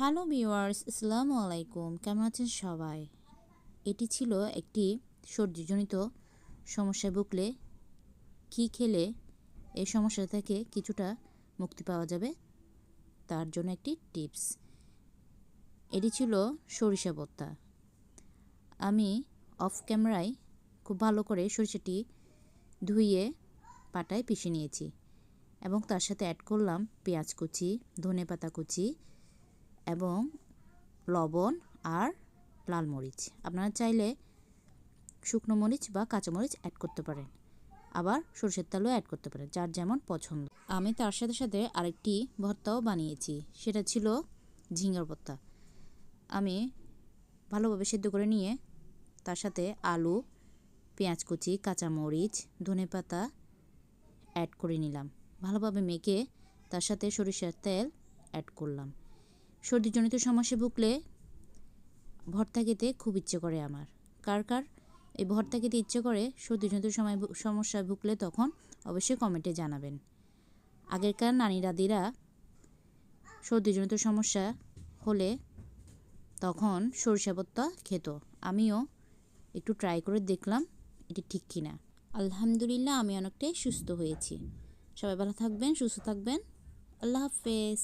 Hello viewers, আসসালামু আলাইকুম। কেমন আছেন সবাই? এটি ছিল একটি সর্দিজনিত সমস্যায় ভুগলে কী খেলে এই সমস্যা থেকে কিছুটা মুক্তি পাওয়া যাবে তার জন্য একটি টিপস। এটি ছিল সরিষা ভর্তা। আমি অফ ক্যামেরায় খুব ভালো করে সরিষাটি ধুয়ে পাটায় পিষে নিয়েছি এবং তার সাথে অ্যাড করলাম পেঁয়াজ কুচি, ধনেপাতা কুচি এবং লবণ আর লাল মরিচ। আপনারা চাইলে শুকনো মরিচ বা কাঁচা মরিচ অ্যাড করতে পারেন, আবার সরষের তেলও অ্যাড করতে পারেন, যার যেমন পছন্দ। আমি তার সাথে সাথে আরেকটি ভর্তাও বানিয়েছি, সেটা ছিল ঝিঙ্গার ভর্তা। আমি ভালোভাবে সেদ্ধ করে নিয়ে তার সাথে আলু, পেঁয়াজ কুচি, কাঁচা মরিচ, ধনেপাতা অ্যাড করে নিলাম। ভালোভাবে মেখে তার সাথে সরিষার তেল অ্যাড করলাম। সর্দিজনিত সমস্যায় ভুগলে ভর্তা খেতে খুব ইচ্ছে করে আমার। কার কার এই ভর্তা খেতে ইচ্ছে করে সর্দিজনিত সমস্যায় ভুগলে তখন অবশ্যই কমেন্টে জানাবেন। আগেরকার নানি দাদিরা সর্দিজনিত সমস্যা হলে তখন সরিষা ভর্তা খেত। আমিও একটু ট্রাই করে দেখলাম এটি ঠিক কিনা। আলহামদুলিল্লাহ, আমি অনেকটাই সুস্থ হয়েছি। সবাই ভালো থাকবেন, সুস্থ থাকবেন। আল্লাহ হাফেজ।